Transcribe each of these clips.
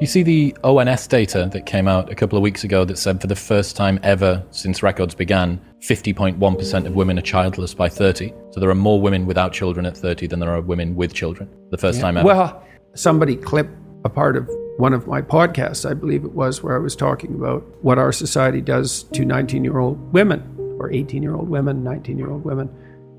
You see the ONS data that came out a couple of weeks ago that said for the first time ever since records began, 50.1% of women are childless by 30. So there are more women without children at 30 than there are women with children. The first time ever. Well, somebody clipped a part of one of my podcasts, I believe it was, where I was talking about what our society does to 19-year-old women, or 18-year-old women, 19-year-old women.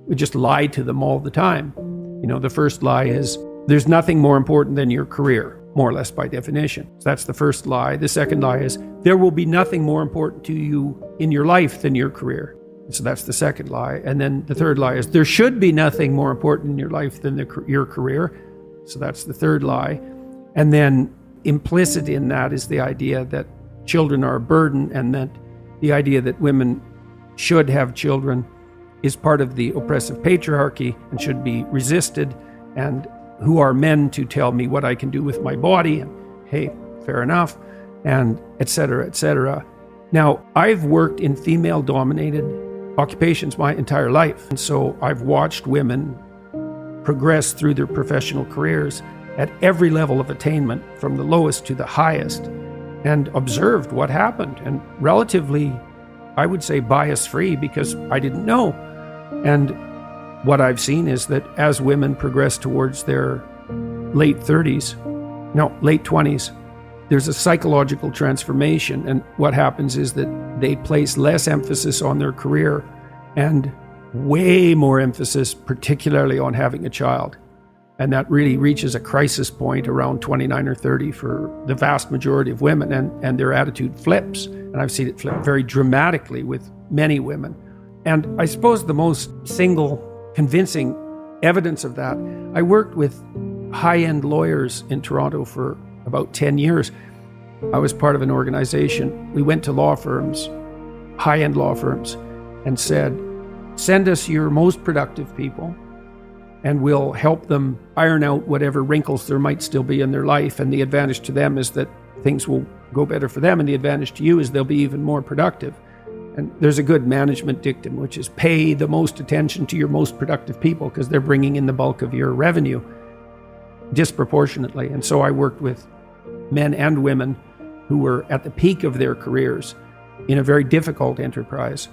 We just lie to them all the time. You know, the first lie is, there's nothing more important than your career, more or less by definition. So that's the first lie. The second lie is, there will be nothing more important to you in your life than your career. So that's the second lie. And then the third lie is, there should be nothing more important in your life than your career. So that's the third lie. And then implicit in that is the idea that children are a burden, and that the idea that women should have children is part of the oppressive patriarchy and should be resisted. And who are men to tell me what I can do with my body? And hey, fair enough, and et cetera, et cetera. Now, I've worked in female-dominated occupations my entire life. And so I've watched women progress through their professional careers at every level of attainment, from the lowest to the highest, and observed what happened. And relatively, I would say, bias-free, because I didn't know. And what I've seen is that as women progress towards their late 20s, there's a psychological transformation. And what happens is that they place less emphasis on their career and way more emphasis, particularly on having a child. And that really reaches a crisis point around 29 or 30 for the vast majority of women, and their attitude flips. And I've seen it flip very dramatically with many women. And I suppose the most single convincing evidence of that, I worked with high-end lawyers in Toronto for about 10 years. I was part of an organization. We went to law firms, high-end law firms, and said, send us your most productive people, and we'll help them iron out whatever wrinkles there might still be in their life. And the advantage to them is that things will go better for them, and the advantage to you is they'll be even more productive. And there's a good management dictum, which is pay the most attention to your most productive people, because they're bringing in the bulk of your revenue disproportionately. And so I worked with men and women who were at the peak of their careers in a very difficult enterprise.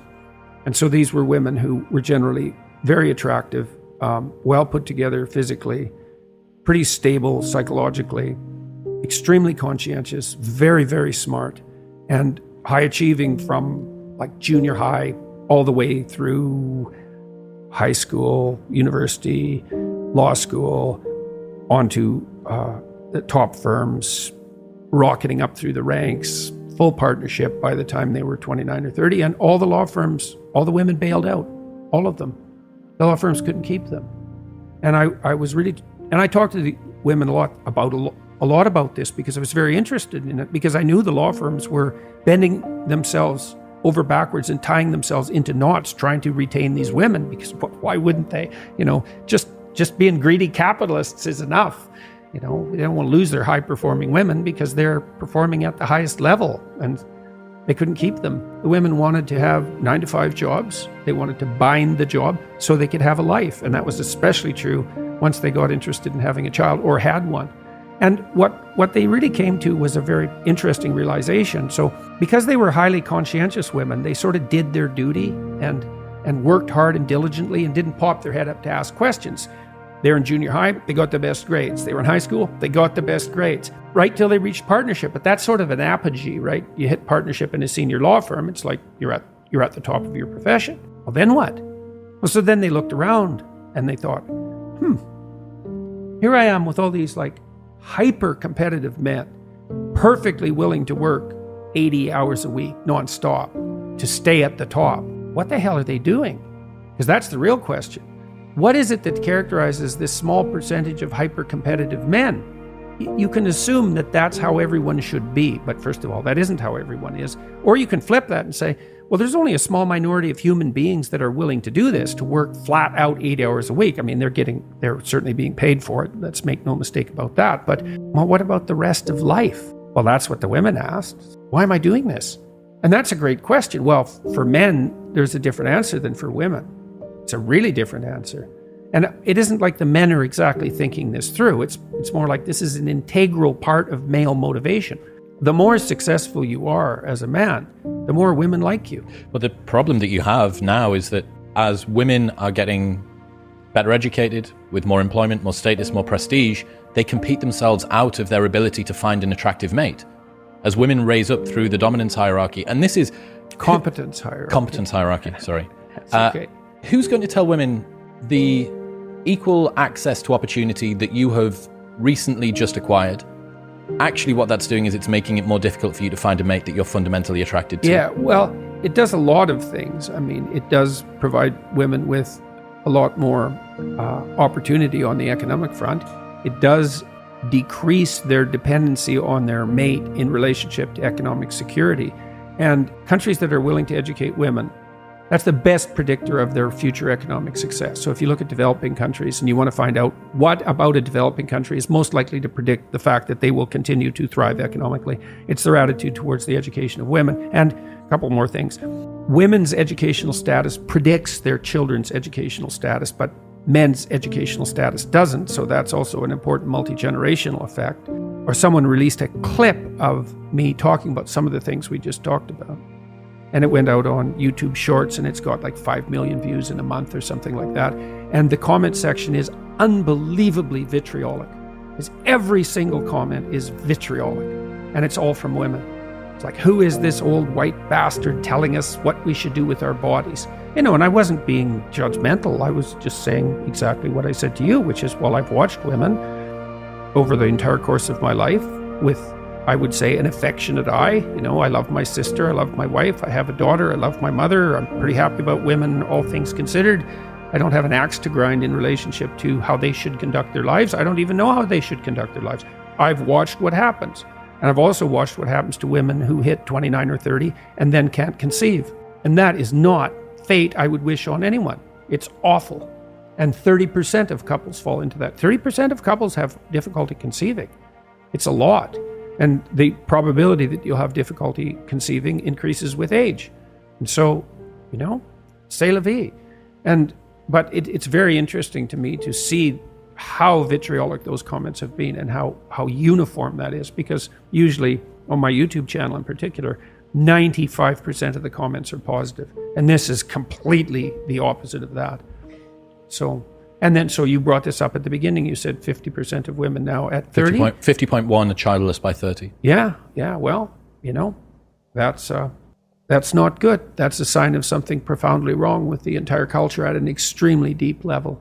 And so these were women who were generally very attractive, well put together physically, pretty stable psychologically, extremely conscientious, very, very smart, and high achieving from like junior high all the way through high school, university, law school, onto the top firms, rocketing up through the ranks, full partnership by the time they were 29 or 30. And all the law firms, all the women bailed out, all of them. The law firms couldn't keep them. And I was really, and I talked to the women a lot about this, because I was very interested in it, because I knew the law firms were bending themselves over backwards and tying themselves into knots trying to retain these women, because why wouldn't they? You know, just being greedy capitalists is enough. You know, they don't want to lose their high-performing women because they're performing at the highest level, and they couldn't keep them. The women wanted to have 9-to-5 jobs. They wanted to bind the job so they could have a life, and that was especially true once they got interested in having a child or had one. And what they really came to was a very interesting realization. So because they were highly conscientious women, they sort of did their duty and worked hard and diligently and didn't pop their head up to ask questions. They were in junior high, they got the best grades. They were in high school, they got the best grades, right till they reached partnership. But that's sort of an apogee, right? You hit partnership in a senior law firm, it's like you're at the top of your profession. Well, then what? Well, so then they looked around and they thought, here I am with all these like hyper-competitive men, perfectly willing to work 80 hours a week nonstop to stay at the top. What the hell are they doing? Because that's the real question. What is it that characterizes this small percentage of hyper-competitive men? You can assume that that's how everyone should be, but first of all, that isn't how everyone is. Or you can flip that and say, well, there's only a small minority of human beings that are willing to do this, to work flat out 8 hours a week. I mean, they're certainly being paid for it. Let's make no mistake about that. But well, what about the rest of life? Well, that's what the women asked. Why am I doing this? And that's a great question. Well, for men, there's a different answer than for women. It's a really different answer. And it isn't like the men are exactly thinking this through. It's more like this is an integral part of male motivation. The more successful you are as a man, the more women like you. But the problem that you have now is that as women are getting better educated, with more employment, more status, more prestige, they compete themselves out of their ability to find an attractive mate. As women raise up through the dominance hierarchy, and this is... Competence hierarchy, sorry. Okay. Who's going to tell women the equal access to opportunity that you have recently just acquired? Actually, what that's doing is it's making it more difficult for you to find a mate that you're fundamentally attracted to. Yeah, well, it does a lot of things. I mean, it does provide women with a lot more opportunity on the economic front. It does decrease their dependency on their mate in relationship to economic security. And countries that are willing to educate women, that's the best predictor of their future economic success. So if you look at developing countries and you want to find out what about a developing country is most likely to predict the fact that they will continue to thrive economically, it's their attitude towards the education of women. And a couple more things. Women's educational status predicts their children's educational status, but men's educational status doesn't. So that's also an important multi-generational effect. Or someone released a clip of me talking about some of the things we just talked about. And it went out on YouTube Shorts, and it's got like 5 million views in a month or something like that. And the comment section is unbelievably vitriolic. Because every single comment is vitriolic, and it's all from women. It's like, who is this old white bastard telling us what we should do with our bodies? And I wasn't being judgmental. I was just saying exactly what I said to you, which is, well, I've watched women over the entire course of my life with, I would say, an affectionate eye. I love my sister, I love my wife, I have a daughter, I love my mother. I'm pretty happy about women, all things considered. I don't have an axe to grind in relationship to how they should conduct their lives. I don't even know how they should conduct their lives. I've watched what happens. And I've also watched what happens to women who hit 29 or 30 and then can't conceive. And that is not fate I would wish on anyone. It's awful. And 30% of couples fall into that. 30% of couples have difficulty conceiving. It's a lot. And the probability that you'll have difficulty conceiving increases with age. And so, c'est la vie. But it's very interesting to me to see how vitriolic those comments have been and how uniform that is. Because usually, on my YouTube channel in particular, 95% of the comments are positive. And this is completely the opposite of that. So you brought this up at the beginning. You said 50% of women now at 30. 50.1 are childless by 30. Yeah. Well, that's not good. That's a sign of something profoundly wrong with the entire culture at an extremely deep level.